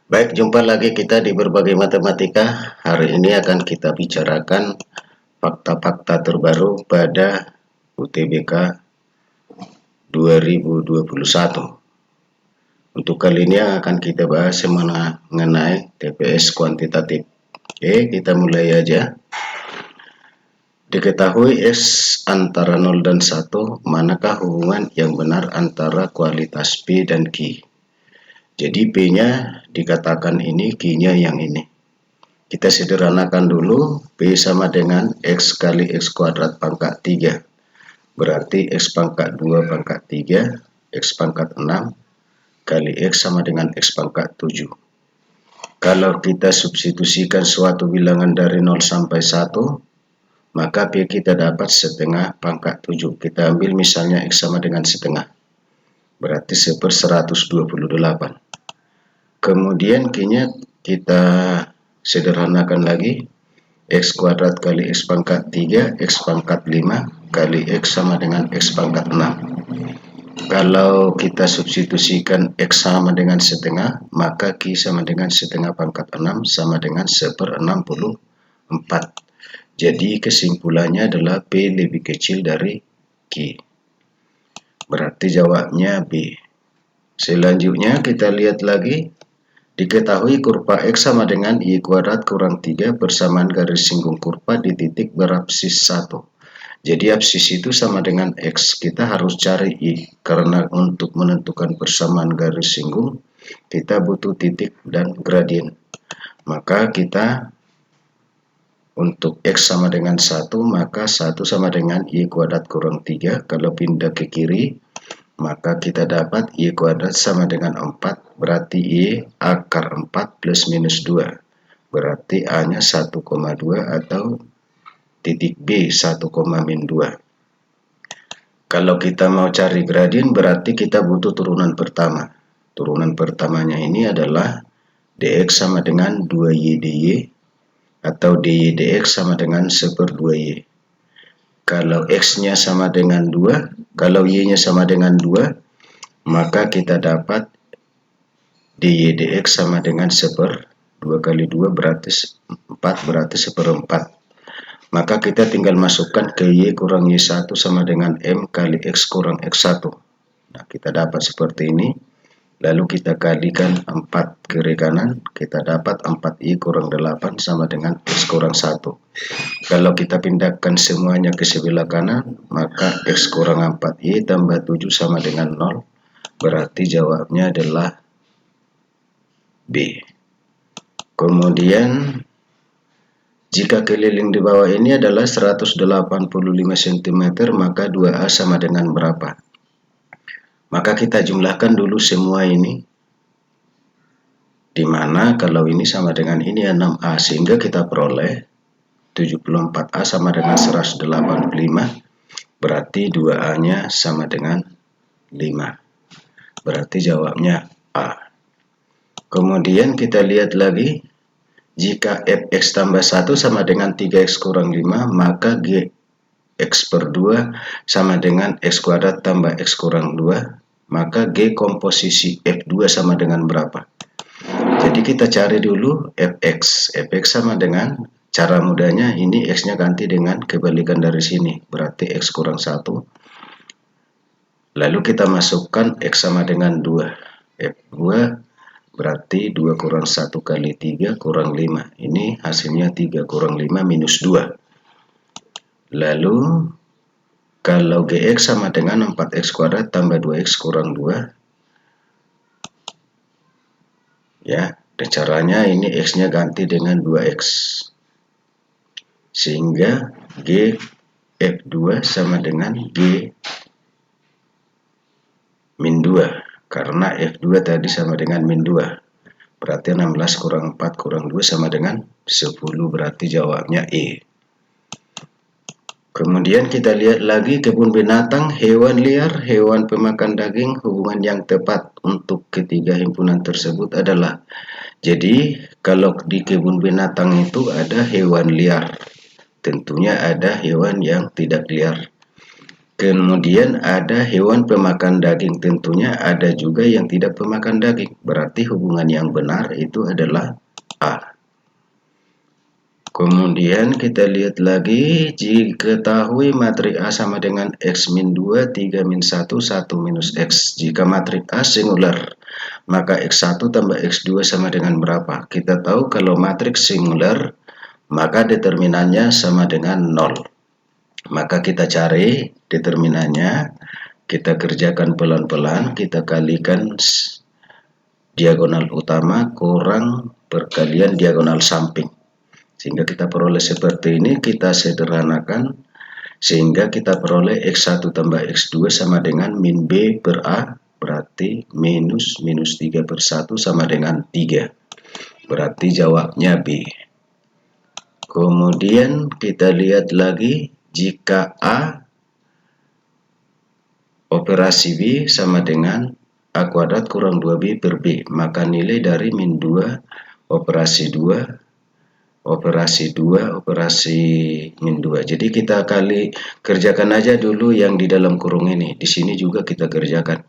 Baik, jumpa lagi kita di Berbagai Matematika. Hari ini akan kita bicarakan fakta-fakta terbaru pada UTBK 2021. Untuk kali ini yang akan kita bahas mengenai TPS kuantitatif. Oke, kita mulai aja. Diketahui S antara 0 dan 1, manakah hubungan yang benar antara kualitas P dan Q? Jadi P-nya dikatakan ini, Q-nya yang ini. Kita sederhanakan dulu, P sama dengan X kali X kuadrat pangkat 3. Berarti X pangkat 2 pangkat 3, X pangkat 6, kali X sama dengan X pangkat 7. Kalau kita substitusikan suatu bilangan dari 0 sampai 1, maka P kita dapat setengah pangkat 7. Kita ambil misalnya X sama dengan setengah. Berarti 1/128. Kemudian Q-nya kita sederhanakan lagi, X kuadrat kali X pangkat 3, X pangkat 5, kali X sama dengan X pangkat 6. Kalau kita substitusikan X sama dengan setengah, maka Q sama dengan setengah pangkat 6 sama dengan 1/64. Jadi kesimpulannya adalah P lebih kecil dari Q. Berarti jawabnya B. Selanjutnya kita lihat lagi. Diketahui kurva X sama dengan Y kuadrat kurang 3 persamaan garis singgung kurva di titik berabsis 1. Jadi absis itu sama dengan X. Kita harus cari Y. Karena untuk menentukan persamaan garis singgung, kita butuh titik dan gradien. Maka kita untuk X sama dengan 1, maka 1 sama dengan Y kuadrat kurang 3. Kalau pindah ke kiri, maka kita dapat Y kuadrat sama dengan 4, berarti Y akar 4 plus minus 2. Berarti A-nya 1,2 atau titik B 1,-2. Kalau kita mau cari gradien, berarti kita butuh turunan pertama. Turunan pertamanya ini adalah dx sama dengan 2y dy, atau dy dx sama dengan 1/2y. Kalau X-nya sama dengan 2, kalau Y-nya sama dengan 2, maka kita dapat dy dx sama dengan 2 kali 2 berarti 4, berarti 1/4. Maka kita tinggal masukkan ke Y kurang Y1 sama dengan M kali X kurang X1. Nah, kita dapat seperti ini. Lalu kita kalikan 4 kiri kanan, kita dapat 4Y kurang 8 sama dengan X kurang 1. Kalau kita pindahkan semuanya ke sebelah kanan, maka X kurang 4Y tambah 7 sama dengan 0. Berarti jawabnya adalah B. Kemudian, jika keliling di bawah ini adalah 185 cm, maka 2A sama dengan berapa? Maka kita jumlahkan dulu semua ini. Dimana kalau ini sama dengan ini 6A, sehingga kita peroleh 74A sama dengan 185, berarti 2A-nya sama dengan 5. Berarti jawabnya A. Kemudian kita lihat lagi, jika fx tambah 1 sama dengan 3x kurang 5, maka gx per 2 sama dengan x kuadrat tambah x kurang 2, maka g komposisi f2 sama dengan berapa? Jadi kita cari dulu fx. Fx sama dengan, cara mudahnya ini x-nya ganti dengan kebalikan dari sini, berarti x kurang 1. Lalu kita masukkan x sama dengan 2. F2 berarti 2 kurang 1 kali 3 kurang 5. Ini hasilnya 3 kurang 5 minus 2. Lalu kalau gx sama dengan 4x kuadrat tambah 2x kurang 2. Ya, dan caranya ini x-nya ganti dengan 2x. Sehingga g f2 sama dengan g min 2. Karena f2 tadi sama dengan min 2. Berarti 16 kurang 4 kurang 2 sama dengan 10. Berarti jawabnya E. Kemudian kita lihat lagi kebun binatang, hewan liar, hewan pemakan daging. Hubungan yang tepat untuk ketiga himpunan tersebut adalah, jadi kalau di kebun binatang itu ada hewan liar, tentunya ada hewan yang tidak liar. Kemudian ada hewan pemakan daging, tentunya ada juga yang tidak pemakan daging. Berarti hubungan yang benar itu adalah A. Kemudian kita lihat lagi, jika ketahui matrik A sama dengan X min 2, 3 min 1, 1 minus X. Jika matrik A singular, maka X1 tambah X2 sama dengan berapa? Kita tahu kalau matrik singular, maka determinannya sama dengan 0. Maka kita cari determinannya, kita kerjakan pelan-pelan, kita kalikan diagonal utama kurang perkalian diagonal samping. Sehingga kita peroleh seperti ini, kita sederhanakan, sehingga kita peroleh X1 tambah X2 sama dengan min B per A, berarti minus 3 per 1 sama dengan 3. Berarti jawabnya B. Kemudian kita lihat lagi, jika A operasi B sama dengan A kuadrat kurang 2B per B, maka nilai dari min 2 operasi 2 operasi min 2. Jadi kita kerjakan aja dulu yang di dalam kurung ini. Di sini juga kita kerjakan.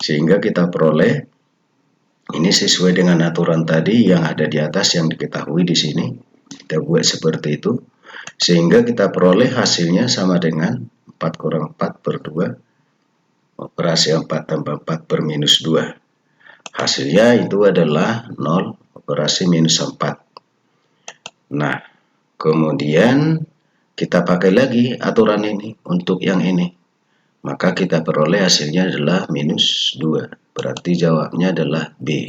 Sehingga kita peroleh ini sesuai dengan aturan tadi yang ada di atas yang diketahui di sini. Kita buat seperti itu. Sehingga kita peroleh hasilnya sama dengan 4 kurang 4 per 2. Operasi 4 tambah 4 per minus 2. Hasilnya itu adalah 0 operasi minus 4. Nah, kemudian kita pakai lagi aturan ini untuk yang ini. Maka kita peroleh hasilnya adalah minus 2. Berarti jawabnya adalah B.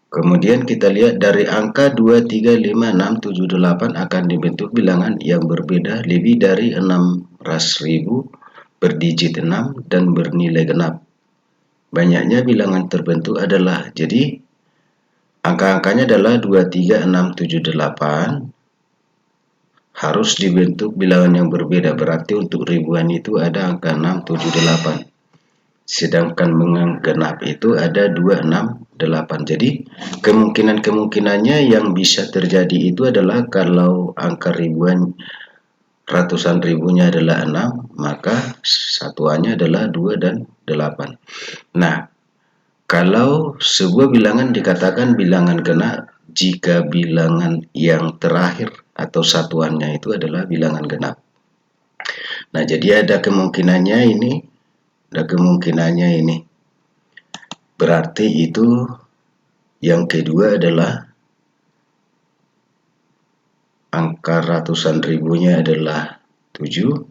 Kemudian kita lihat dari angka 2, 3, 5, 6, 7, 8 akan dibentuk bilangan yang berbeda lebih dari 600.000 berdijit 6 dan bernilai genap. Banyaknya bilangan terbentuk adalah, jadi angka-angkanya adalah 2, 3, 6, 7, 8. Harus dibentuk bilangan yang berbeda. Berarti untuk ribuan itu ada angka 6, 7, 8. Sedangkan genap itu ada 2, 6, 8. Jadi kemungkinannya yang bisa terjadi itu adalah kalau angka ribuan ratusan ribunya adalah 6, maka satuannya adalah 2 dan 8. Nah, kalau sebuah bilangan dikatakan bilangan genap jika bilangan yang terakhir atau satuannya itu adalah bilangan genap. Nah, jadi ada kemungkinannya ini. Berarti itu yang kedua adalah angka ratusan ribunya adalah 7.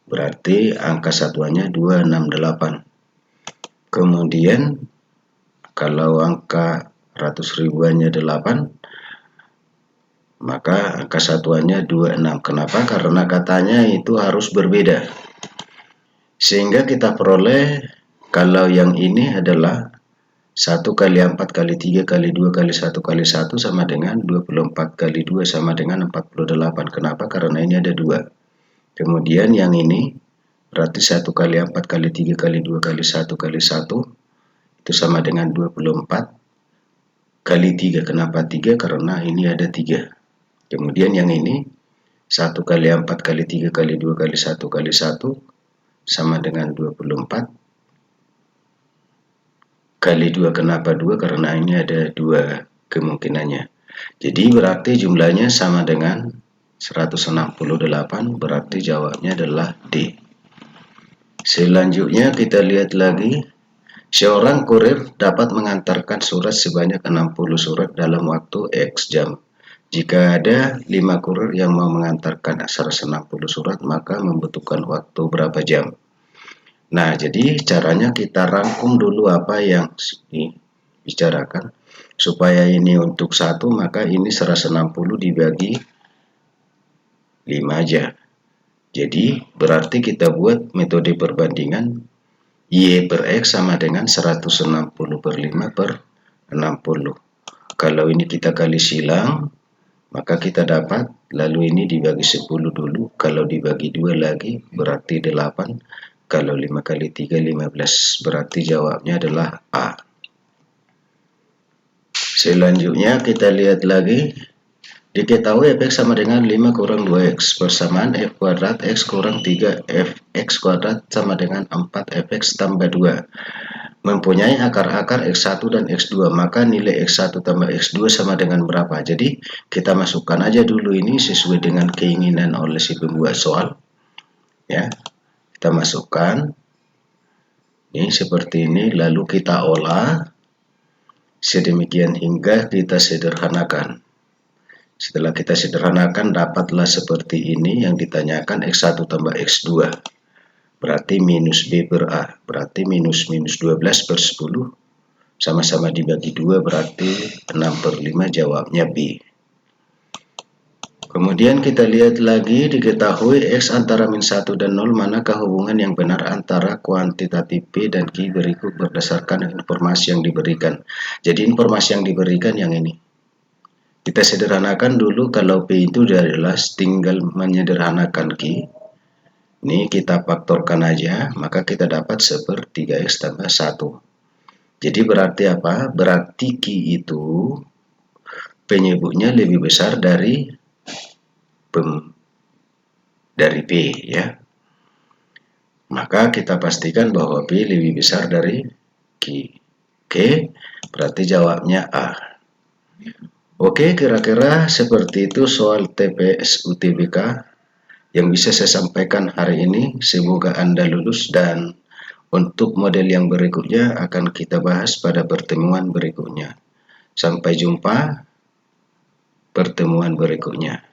Berarti angka satuannya 2, 6, 8. Kemudian kalau angka ratus ribuannya 8, maka angka satuannya 26. Kenapa? Karena katanya itu harus berbeda. Sehingga kita peroleh kalau yang ini adalah 1 kali 4 kali 3 kali 2 kali 1 kali 1 sama dengan 24 kali 2 sama dengan 48. Kenapa? Karena ini ada 2. Kemudian yang ini berarti 1 kali 4 kali 3 kali 2 kali 1 kali 1 itu sama dengan 24 kali 3. Kenapa 3? Karena ini ada 3. Kemudian yang ini 1 kali 4 kali 3 kali 2 kali 1 kali 1 sama dengan 24 kali 2. Kenapa 2? Karena ini ada 2 kemungkinannya. Jadi berarti jumlahnya sama dengan 168. Berarti jawabnya adalah D. Selanjutnya kita lihat lagi. Seorang kurir dapat mengantarkan surat sebanyak 60 surat dalam waktu X jam. Jika ada 5 kurir yang mau mengantarkan 160 surat, maka membutuhkan waktu berapa jam? Nah, jadi caranya kita rangkum dulu apa yang dibicarakan. Supaya ini untuk 1, maka ini 160 dibagi 5 aja. Jadi berarti kita buat metode perbandingan Y per X sama dengan 160 per 5 per 60. Kalau ini kita kali silang, maka kita dapat, lalu ini dibagi 10 dulu. Kalau dibagi 2 lagi berarti 8. Kalau 5 kali 3, 15. Berarti jawabnya adalah A. Selanjutnya kita lihat lagi. Diketahui fx sama dengan 5 kurang 2x bersamaan f kuadrat x kurang 3 fx kuadrat sama dengan 4 fx tambah 2. Mempunyai akar-akar x1 dan x2, maka nilai x1 tambah x2 sama dengan berapa? Jadi kita masukkan aja dulu ini sesuai dengan keinginan oleh si pembuat soal. Ya, kita masukkan ini seperti ini, lalu kita olah sedemikian hingga kita sederhanakan. Setelah kita sederhanakan, dapatlah seperti ini yang ditanyakan x1 tambah x2. Berarti minus B per A. Berarti minus 12 per 10. Sama-sama dibagi 2 berarti 6 per 5, jawabnya B. Kemudian kita lihat lagi, diketahui x antara min 1 dan 0, manakah hubungan yang benar antara kuantitatif P dan Q berikut berdasarkan informasi yang diberikan. Jadi informasi yang diberikan yang ini. Kita sederhanakan dulu, kalau P itu adalah tinggal menyederhanakan Q. Ini kita faktorkan aja, maka kita dapat 1/3x tambah 1. Jadi berarti apa? Berarti Q itu penyebutnya lebih besar dari P ya. Maka kita pastikan bahwa P lebih besar dari Q. Oke, berarti jawabnya A. Oke, kira-kira seperti itu soal TPS UTBK yang bisa saya sampaikan hari ini. Semoga Anda lulus, dan untuk model yang berikutnya akan kita bahas pada pertemuan berikutnya. Sampai jumpa pertemuan berikutnya.